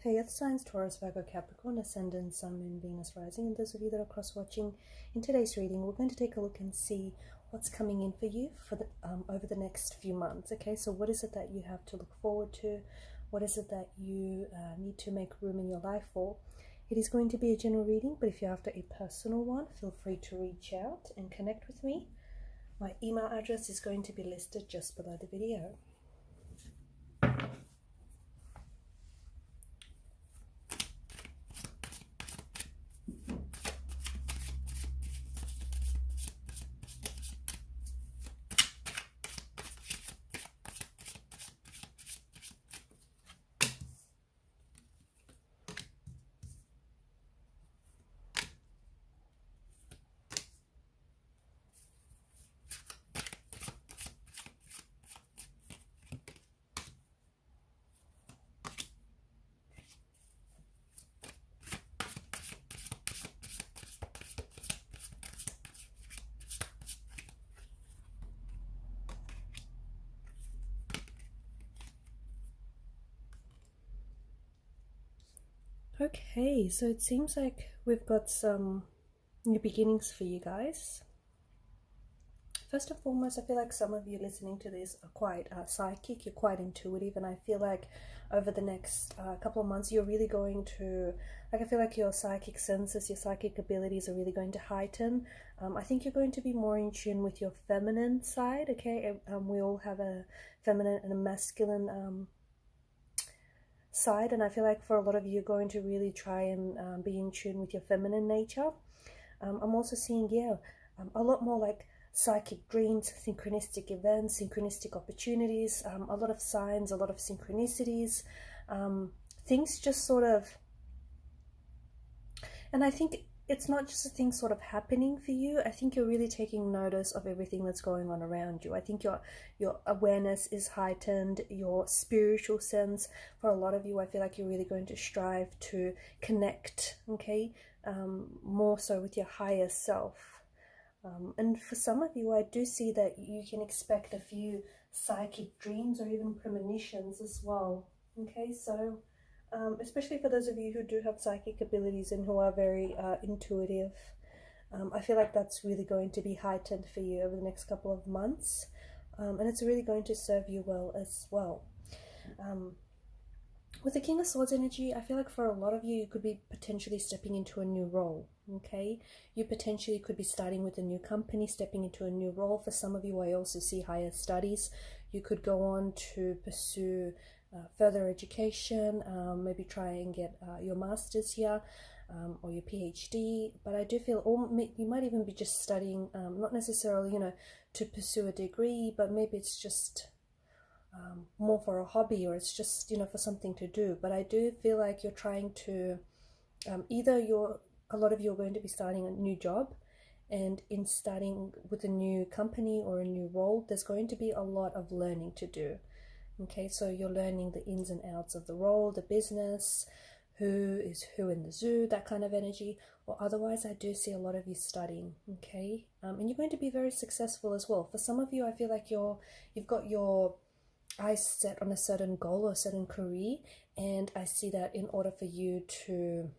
Hey, Earth signs Taurus, Virgo, Capricorn, Ascendant, Sun, Moon, Venus, Rising. And those of you that are cross-watching, in today's reading, we're going to take a look and see what's coming in for you for the over the next few months. Okay, so what is it that you have to look forward to? What is it that you need to make room in your life for? It is going to be a general reading, but if you're after a personal one, feel free to reach out and connect with me. My email address is going to be listed just below the video. Okay, so it seems like we've got some new beginnings for you guys. First and foremost, I feel like some of you listening to this are quite psychic, you're quite intuitive, and I feel like over the next couple of months you're really going to, I feel like your psychic senses, your psychic abilities are really going to heighten. I think you're going to be more in tune with your feminine side, okay? We all have a feminine and a masculine side, and I feel like for a lot of you, you're going to really try and be in tune with your feminine nature. I'm also seeing, a lot more like psychic dreams, synchronistic events, synchronistic opportunities, a lot of signs, a lot of synchronicities, things just sort of, and I think it's not just a thing sort of happening for you. I think you're really taking notice of everything that's going on around you. I think your awareness is heightened, your spiritual sense. For a lot of you, I feel like you're really going to strive to connect, okay, more so with your higher self. And for some of you, I do see that you can expect a few psychic dreams or even premonitions as well, okay, so especially for those of you who do have psychic abilities and who are very intuitive, I feel like that's really going to be heightened for you over the next couple of months, and it's really going to serve you well as well. With the King of Swords energy, I feel like for a lot of you, you could be potentially stepping into a new role, okay? You potentially could be starting with a new company, stepping into a new role. For some of you, I also see higher studies. You could go on to pursue further education, maybe try and get your master's here, or your PhD. But I do feel you might even be just studying, not necessarily, to pursue a degree, but maybe it's just more for a hobby, or it's just, for something to do. But I do feel like you're trying to, a lot of you are going to be starting a new job, and in starting with a new company or a new role, there's going to be a lot of learning to do. Okay, so you're learning the ins and outs of the role, the business, who is who in the zoo, that kind of energy. Or otherwise, I do see a lot of you studying, okay? And you're going to be very successful as well. For some of you, I feel like you've got your eyes set on a certain goal or a certain career, and I see that in order for you to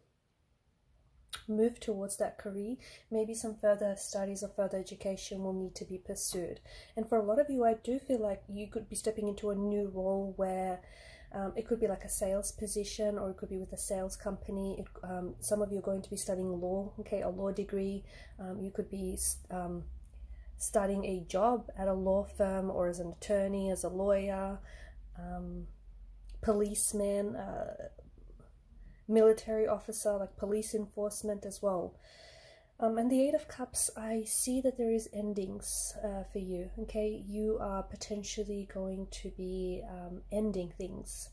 move towards that career, maybe some further studies or further education will need to be pursued. And for a lot of you, I do feel like you could be stepping into a new role where it could be like a sales position, or it could be with a sales company. Some of you are going to be studying law, okay, a law degree. You could be starting a job at a law firm, or as an attorney, as a lawyer, policeman, military officer, like police enforcement as well. And the Eight of Cups, I see that there is endings for you, okay? You are potentially going to be ending things.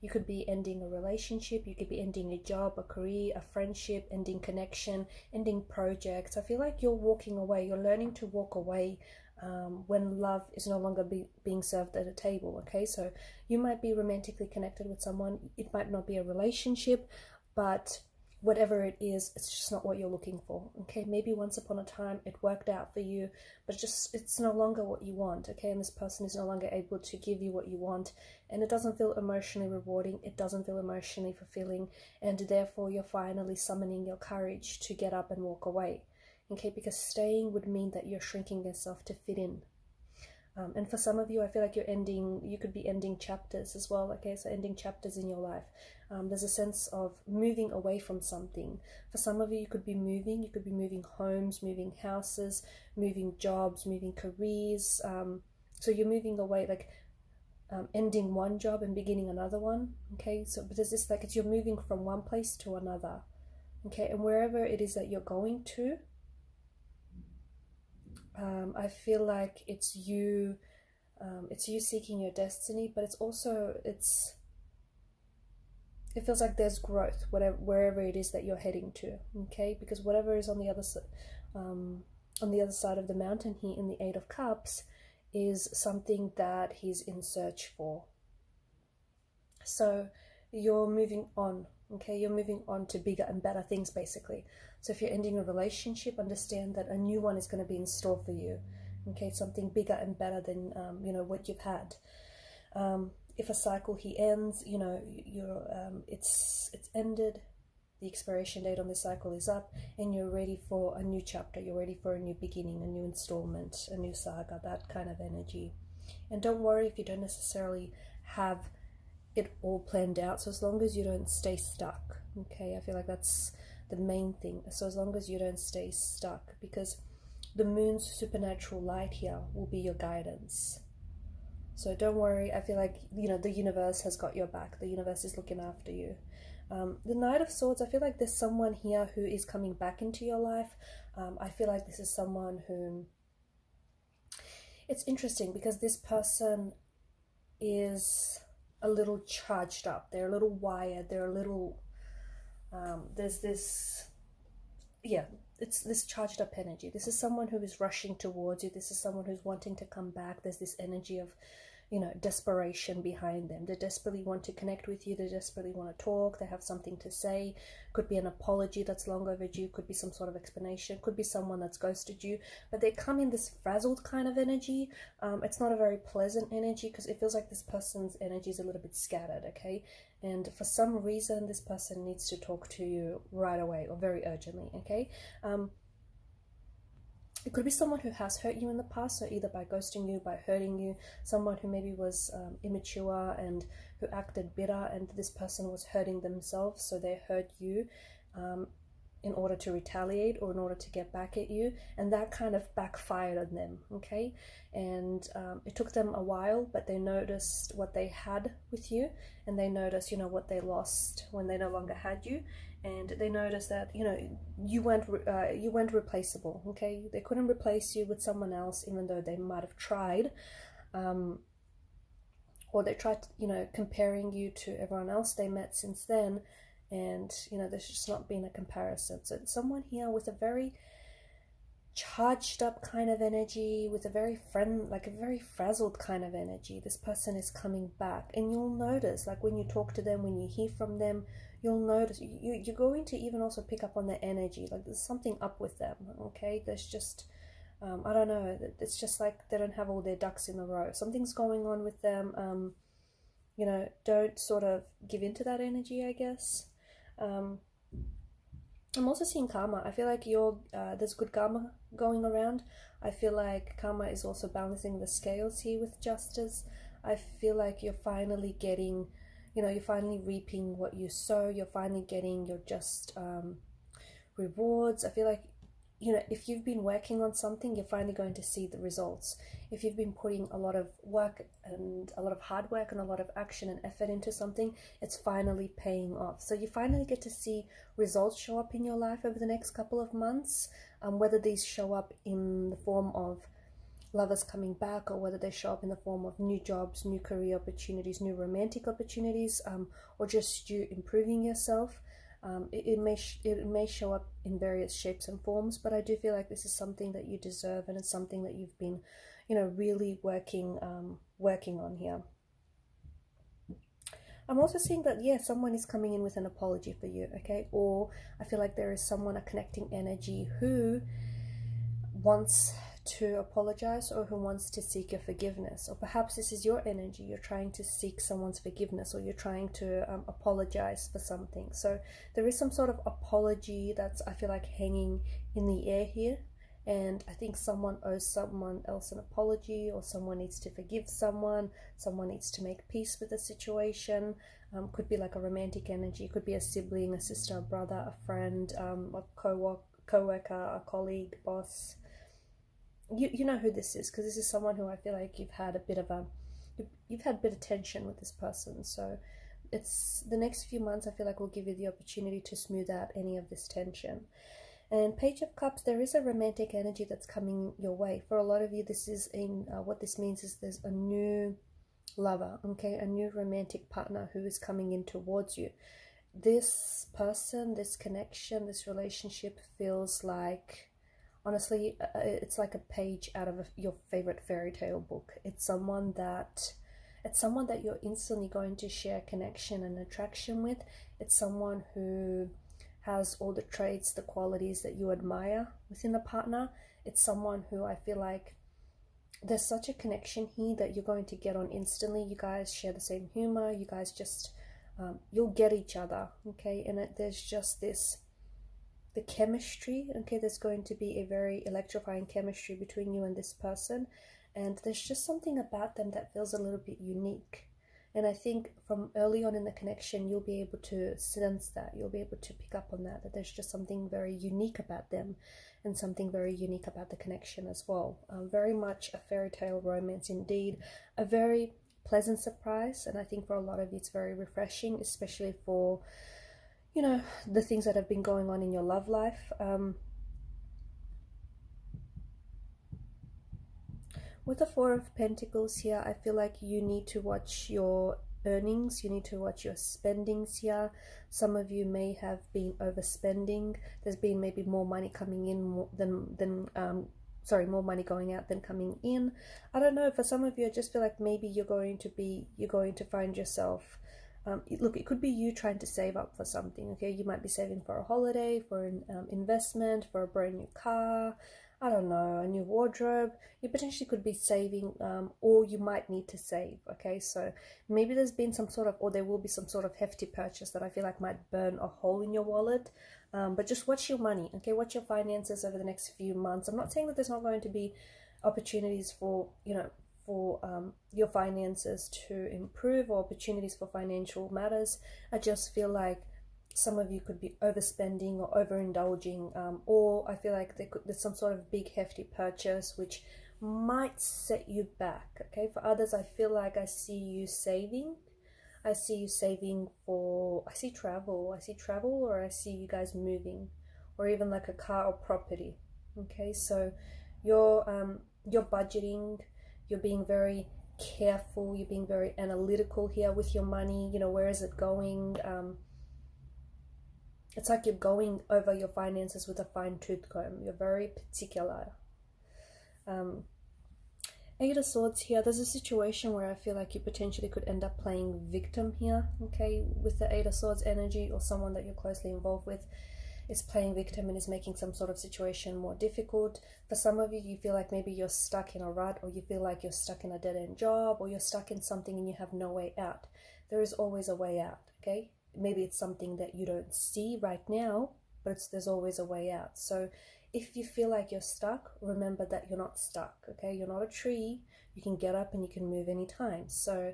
You could be ending a relationship, you could be ending a job, a career, a friendship, ending connection, ending projects. I feel like you're walking away, you're learning to walk away when love is no longer being served at a table, okay? So you might be romantically connected with someone, it might not be a relationship, but whatever it is, it's just not what you're looking for. Okay, maybe once upon a time it worked out for you, but it's no longer what you want. Okay, and this person is no longer able to give you what you want, and it doesn't feel emotionally rewarding, it doesn't feel emotionally fulfilling, and therefore you're finally summoning your courage to get up and walk away. Okay, because staying would mean that you're shrinking yourself to fit in. And for some of you, I feel like you could be ending chapters as well. Okay, so ending chapters in your life. There's a sense of moving away from something. For some of you, you could be moving homes, moving houses, moving jobs, moving careers. So you're moving away, like ending one job and beginning another one. Okay, so but there's this, like, it's you're moving from one place to another. Okay, and wherever it is that you're going to, I feel like it's you seeking your destiny, but it feels like there's growth, wherever it is that you're heading to. Okay, because whatever is on the other side of the mountain here in the Eight of Cups is something that he's in search for. So you're moving on. Okay, you're moving on to bigger and better things, basically. So if you're ending a relationship, understand that a new one is going to be in store for you. Okay, something bigger and better than what you've had. If a cycle he ends, it's ended. The expiration date on the cycle is up, and you're ready for a new chapter. You're ready for a new beginning, a new installment, a new saga. That kind of energy. And don't worry if you don't necessarily have it all planned out, so as long as you don't stay stuck. Okay, I feel like that's the main thing. So as long as you don't stay stuck, because the moon's supernatural light here will be your guidance. So don't worry. I feel like the universe has got your back. The universe is looking after you. The Knight of Swords, I feel like there's someone here who is coming back into your life. I feel like this is someone whom, it's interesting because this person is a little charged up, they're a little wired, they're a little there's this, it's this charged up energy. This is someone who is rushing towards you. This is someone who's wanting to come back. There's this energy of desperation behind them. They desperately want to connect with you. They desperately want to talk. They have something to say. Could be an apology that's long overdue. Could be some sort of explanation. Could be someone that's ghosted you. But they come in this frazzled kind of energy. It's not a very pleasant energy because it feels like this person's energy is a little bit scattered, okay? And for some reason, this person needs to talk to you right away or very urgently, okay? It could be someone who has hurt you in the past, so either by ghosting you, by hurting you, someone who maybe was immature and who acted bitter, and this person was hurting themselves, so they hurt you in order to retaliate or in order to get back at you, and that kind of backfired on them, okay? And it took them a while, but they noticed what they had with you, and they noticed, what they lost when they no longer had you. And they noticed that you weren't replaceable. Okay, they couldn't replace you with someone else, even though they might have tried, or they tried comparing you to everyone else they met since then, and there's just not been a comparison. So someone here with a very charged up kind of energy, with a very very frazzled kind of energy. This person is coming back, and you'll notice, like, when you talk to them, when you hear from them, you'll notice you're going to even also pick up on their energy. Like, there's something up with them, okay? There's just I don't know, it's just like they don't have all their ducks in a row. Something's going on with them. Don't sort of give into that energy, I guess. I'm also seeing karma. I feel like there's good karma going around. I feel like karma is also balancing the scales here with justice. I feel like you're finally getting, you're finally reaping what you sow. You're finally getting your just rewards. I feel like, if you've been working on something, you're finally going to see the results. If you've been putting a lot of work and a lot of hard work and a lot of action and effort into something, it's finally paying off. So you finally get to see results show up in your life over the next couple of months, whether these show up in the form of lovers coming back, or whether they show up in the form of new jobs, new career opportunities, new romantic opportunities, or just you improving yourself. It may show up in various shapes and forms, but I do feel like this is something that you deserve, and it's something that you've been, really working on here. I'm also seeing that, yeah, someone is coming in with an apology for you, okay? Or I feel like there is someone, a connecting energy, who wants to apologize or who wants to seek your forgiveness. Or perhaps this is your energy. You're trying to seek someone's forgiveness, or you're trying to apologize for something. So there is some sort of apology that's, I feel like, hanging in the air here. And I think someone owes someone else an apology, or someone needs to forgive someone needs to make peace with the situation. Could be like a romantic energy, could be a sibling, a sister, a brother, a friend, a co-worker, a colleague, boss. You know who this is, because this is someone who I feel like you've had a bit of tension with this person. So it's the next few months, I feel like, will give you the opportunity to smooth out any of this tension. And Page of Cups, there is a romantic energy that's coming your way. For a lot of you, this is what this means is there's a new lover, okay, a new romantic partner who is coming in towards you. This person, this connection, this relationship feels like, honestly, it's like a page out of your favorite fairy tale book. It's someone that you're instantly going to share connection and attraction with. It's someone who has all the traits, the qualities that you admire within a partner. It's someone who I feel like there's such a connection here that you're going to get on instantly. You guys share the same humor. You guys just, you'll get each other, okay? And there's just this, the chemistry, okay? There's going to be a very electrifying chemistry between you and this person. And there's just something about them that feels a little bit unique. And I think from early on in the connection, you'll be able to sense that. You'll be able to pick up on that there's just something very unique about them, and something very unique about the connection as well. Very much a fairy tale romance indeed. A very pleasant surprise. And I think for a lot of you, it's very refreshing, especially for, you know, the things that have been going on in your love life. With the Four of Pentacles here, I feel like you need to watch your earnings. You need to watch your spendings here. Some of you may have been overspending. There's been maybe more money coming in more money going out than coming in. I don't know. For some of you, I just feel like maybe you're going to find yourself. Look, it could be you trying to save up for something. Okay, you might be saving for a holiday, for an investment, for a brand new car. I don't know, a new wardrobe. You potentially could be saving, or you might need to save, okay? So maybe there's been some sort of, or there will be some sort of hefty purchase that I feel like might burn a hole in your wallet. But just watch your money, okay? Watch your finances over the next few months. I'm not saying that there's not going to be opportunities for, your finances to improve, or opportunities for financial matters. I just feel like some of you could be overspending or overindulging, or I feel like there's some sort of big hefty purchase which might set you back, okay? For others, I feel like I see you saving. I see you saving for, I see travel, or I see you guys moving, or even like a car or property, okay? So you're budgeting, you're being very careful, you're being very analytical here with your money. Where is it going? It's like you're going over your finances with a fine-tooth comb. You're very particular. Eight of Swords here. There's a situation where I feel like you potentially could end up playing victim here, okay, with the Eight of Swords energy, or someone that you're closely involved with is playing victim and is making some sort of situation more difficult. For some of you, you feel like maybe you're stuck in a rut, or you feel like you're stuck in a dead-end job, or you're stuck in something and you have no way out. There is always a way out, okay? Maybe it's something that you don't see right now, but there's always a way out. So if you feel like you're stuck, remember that you're not stuck, okay? You're not a tree. You can get up and you can move anytime. So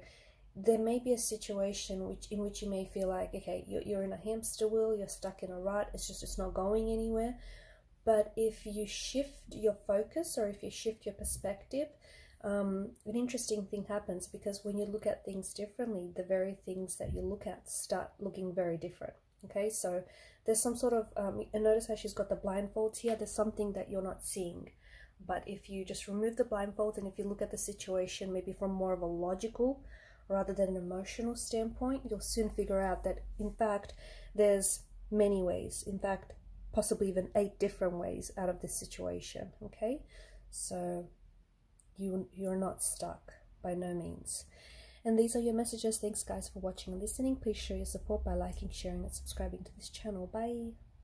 there may be a situation in which you may feel like, okay, you're in a hamster wheel, you're stuck in a rut, it's not going anywhere. But if you shift your focus, or if you shift your perspective, an interesting thing happens, because when you look at things differently, the very things that you look at start looking very different, okay? So there's some sort of, and notice how she's got the blindfolds here. There's something that you're not seeing. But if you just remove the blindfolds, and if you look at the situation maybe from more of a logical rather than an emotional standpoint, you'll soon figure out that, in fact, there's many ways. In fact, possibly even 8 different ways out of this situation, okay? So you're not stuck, by no means. And these are your messages. Thanks guys for watching and listening. Please show your support by liking, sharing and subscribing to this channel. Bye.